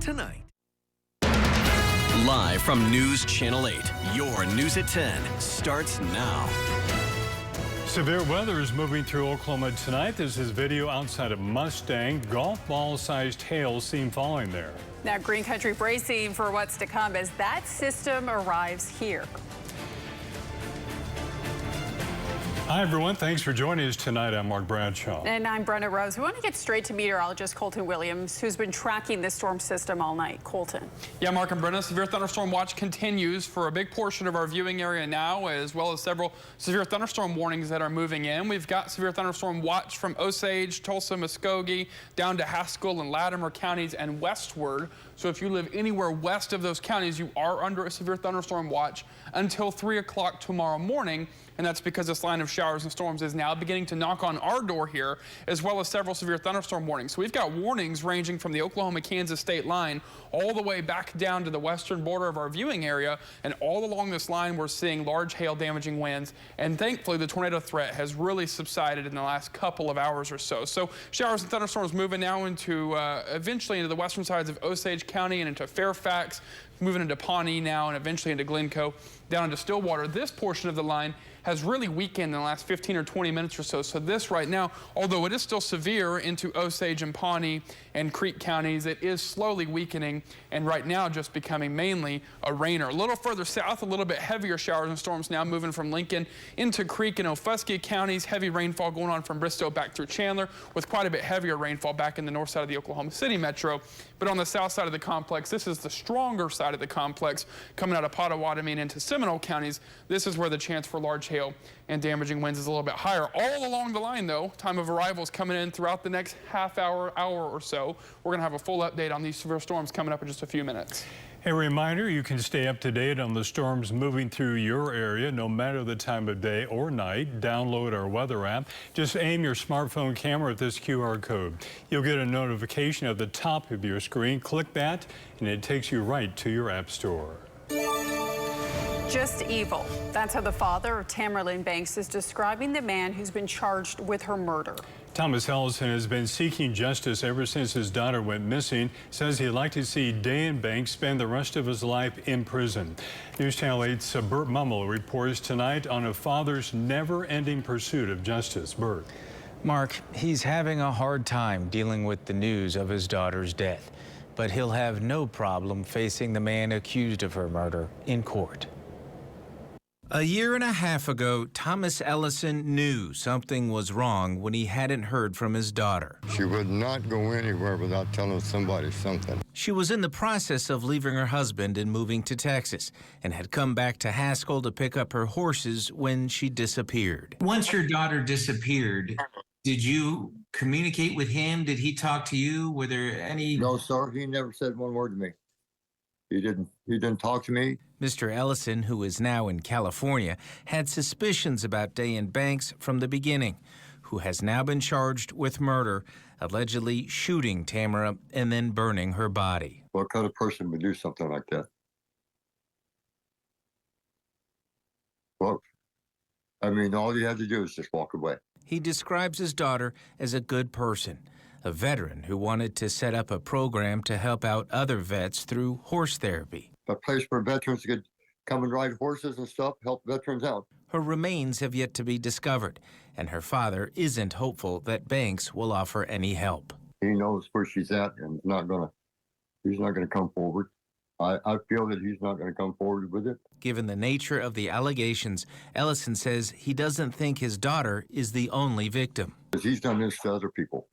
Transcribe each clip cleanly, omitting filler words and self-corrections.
tonight. Live from News Channel 8, your News at 10 starts now. Severe weather is moving through Oklahoma tonight. This is video outside of Mustang. Golf ball-sized hail seen falling there. Now, Green Country bracing for what's to come as that system arrives here. Hi, everyone. Thanks for joining us tonight. I'm Mark Bradshaw. And I'm Brenna Rose. We want to get straight to meteorologist Colton Williams, who's been tracking this storm system all night. Colton. Yeah, Mark and Brenna, severe thunderstorm watch continues for a big portion of our viewing area now, as well as several severe thunderstorm warnings that are moving in. We've got severe thunderstorm watch from Osage, Tulsa, Muskogee, down to Haskell and Latimer counties and westward. So if you live anywhere west of those counties, you are under a severe thunderstorm watch until 3 o'clock tomorrow morning. And that's because this line of showers and storms is now beginning to knock on our door here, as well as several severe thunderstorm warnings. So we've got warnings ranging from the Oklahoma-Kansas state line all the way back down to the western border of our viewing area. And all along this line, we're seeing large hail damaging winds. And thankfully, the tornado threat has really subsided in the last couple of hours or so. So showers and thunderstorms moving now into eventually into the western sides of Osage County and into Fairfax, moving into Pawnee now and eventually into Glencoe, down into Stillwater. This portion of the line has really weakened in the last 15 or 20 minutes or so. So this right now, although it is still severe into Osage and Pawnee and Creek counties, it is slowly weakening and right now just becoming mainly a rainer. A little further south, a little bit heavier showers and storms now moving from Lincoln into Creek and Ofuskie counties. Heavy rainfall going on from Bristow back through Chandler, with quite a bit heavier rainfall back in the north side of the Oklahoma City metro. But on the south side of the complex, this is the stronger side of the complex coming out of Pottawatomie and into Seminole counties. This is where the chance for large hail and damaging winds is a little bit higher. All along the line, though, time of arrival is coming in throughout the next half hour or so. We're going to have a full update on these severe storms coming up in just a few minutes. A reminder, you can stay up to date on the storms moving through your area, no matter the time of day or night. Download our weather app. Just aim your smartphone camera at this QR code. You'll get a notification at the top of your screen. Click that, and it takes you right to your app store. Just evil. That's how the father of Tamara Banks is describing the man who's been charged with her murder. Thomas Ellison has been seeking justice ever since his daughter went missing. Says he'd like to see Dan Banks spend the rest of his life in prison. News Channel 8's Burt Mummel reports tonight on a father's never-ending pursuit of justice. Burt. Mark, he's having a hard time dealing with the news of his daughter's death, but he'll have no problem facing the man accused of her murder in court. A year and a half ago, Thomas Ellison knew something was wrong when he hadn't heard from his daughter. She would not go anywhere without telling somebody something. She was in the process of leaving her husband and moving to Texas and had come back to Haskell to pick up her horses when she disappeared. Once your daughter disappeared, did you communicate with him? Did he talk to you? Were there any... No, sir. He never said one word to me. He didn't talk to me. Mr. Ellison, who is now in California, had suspicions about Dan Banks from the beginning, who has now been charged with murder, allegedly shooting Tamara and then burning her body. What kind of person would do something like that? Well, I mean, all he had to do was just walk away. He describes his daughter as a good person, a veteran who wanted to set up a program to help out other vets through horse therapy. A place where veterans could come and ride horses and stuff, help veterans out. Her remains have yet to be discovered, and her father isn't hopeful that Banks will offer any help. He knows where she's at, and he's not gonna come forward. I feel that he's not gonna come forward with it. Given the nature of the allegations, Ellison says he doesn't think his daughter is the only victim. He's done this to other people,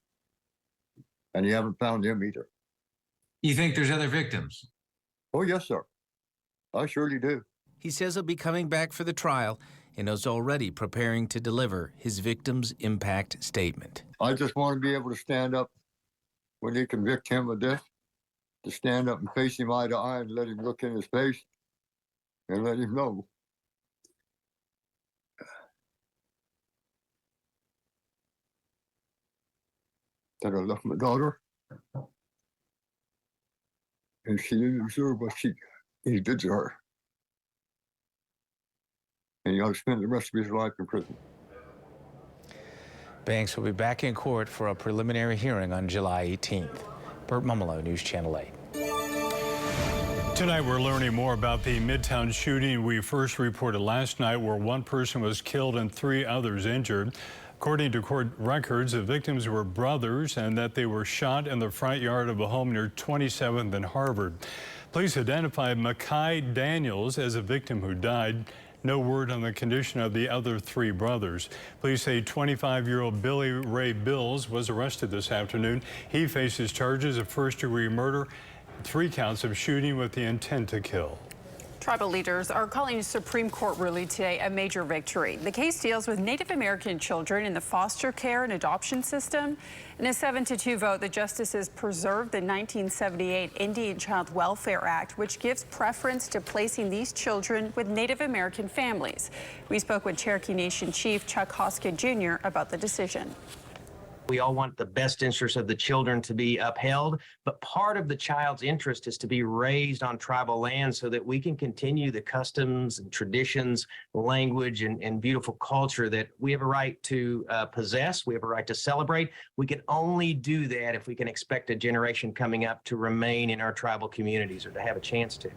and he haven't found him either. You think there's other victims? Oh, yes, sir. I surely do. He says he'll be coming back for the trial and is already preparing to deliver his victim's impact statement. I just want to be able to stand up when they convict him of this, to stand up and face him eye to eye and let him look in his face and let him know that I love my daughter and she didn't deserve what he did to her. And he ought to spend the rest of his life in prison. Banks will be back in court for a preliminary hearing on July 18th. Burt Mumolo, News Channel 8. Tonight, we're learning more about the Midtown shooting we first reported last night, where one person was killed and 3 others injured. According to court records, the victims were brothers and that they were shot in the front yard of a home near 27th and Harvard. Police identified Makai Daniels as a victim who died. No word on the condition of the other 3 brothers. Police say 25-year-old Billy Ray Bills was arrested this afternoon. He faces charges of first-degree murder, 3 counts of shooting with the intent to kill. Tribal leaders are calling a Supreme Court ruling today a major victory. The case deals with Native American children in the foster care and adoption system. In a 7-2 vote, the justices preserved the 1978 Indian Child Welfare Act, which gives preference to placing these children with Native American families. We spoke with Cherokee Nation Chief Chuck Hoskin Jr. about the decision. We all want the best interests of the children to be upheld, but part of the child's interest is to be raised on tribal land so that we can continue the customs and traditions, language, and beautiful culture that we have a right to possess. We have a right to celebrate. We can only do that if we can expect a generation coming up to remain in our tribal communities or to have a chance to.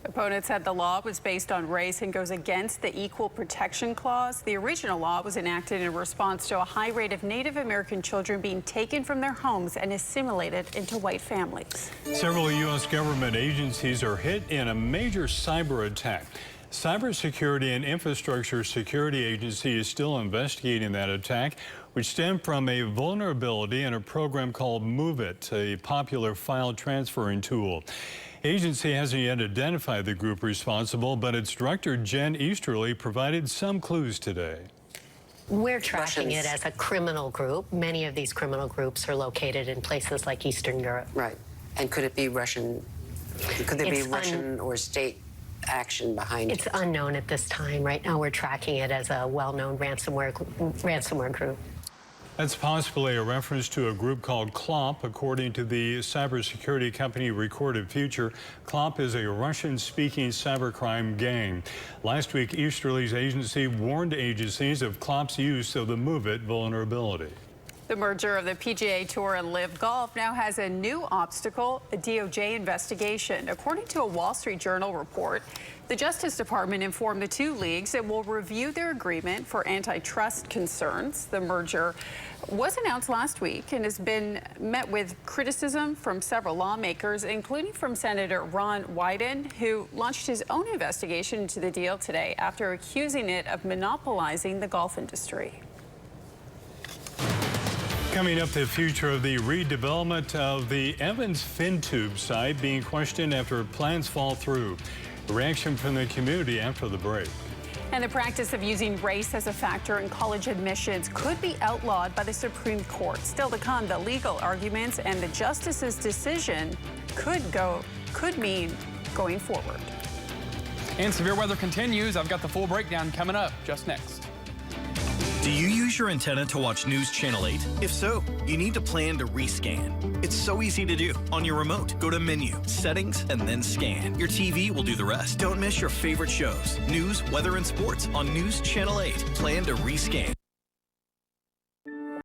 Opponents said the law was based on race and goes against the Equal Protection Clause. The original law was enacted in response to a high rate of Native American children being taken from their homes and assimilated into white families. Several U.S. government agencies are hit in a major cyber attack. Cybersecurity and Infrastructure Security Agency is still investigating that attack, which stemmed from a vulnerability in a program called Move It, a popular file transferring tool. Agency hasn't yet identified the group responsible, but its director, Jen Easterly, provided some clues today. We're tracking it as a criminal group. Many of these criminal groups are located in places like Eastern Europe. Right. And could it be Russian? Could there be Russian or state action behind it? It's unknown at this time. Right now, we're tracking it as a well-known ransomware group. That's possibly a reference to a group called CLOP, according to the cybersecurity company Recorded Future. CLOP is a Russian-speaking cybercrime gang. Last week, Easterly's agency warned agencies of CLOP's use of the Move It vulnerability. The merger of the PGA Tour and LIV Golf now has a new obstacle, a DOJ investigation. According to a Wall Street Journal report, the Justice Department informed the 2 leagues it will review their agreement for antitrust concerns. The merger was announced last week and has been met with criticism from several lawmakers, including from Senator Ron Wyden, who launched his own investigation into the deal today after accusing it of monopolizing the golf industry. Coming up, the future of the redevelopment of the Evans Fin Tube site being questioned after plans fall through. A reaction from the community after the break. And the practice of using race as a factor in college admissions could be outlawed by the Supreme Court. Still to come, the legal arguments and the justice's decision could mean going forward. And severe weather continues. I've got the full breakdown coming up just next. Do you use your antenna to watch News Channel 8? If so, you need to plan to rescan. It's so easy to do. On your remote, go to Menu, Settings, and then Scan. Your TV will do the rest. Don't miss your favorite shows, news, weather, and sports on News Channel 8. Plan to rescan.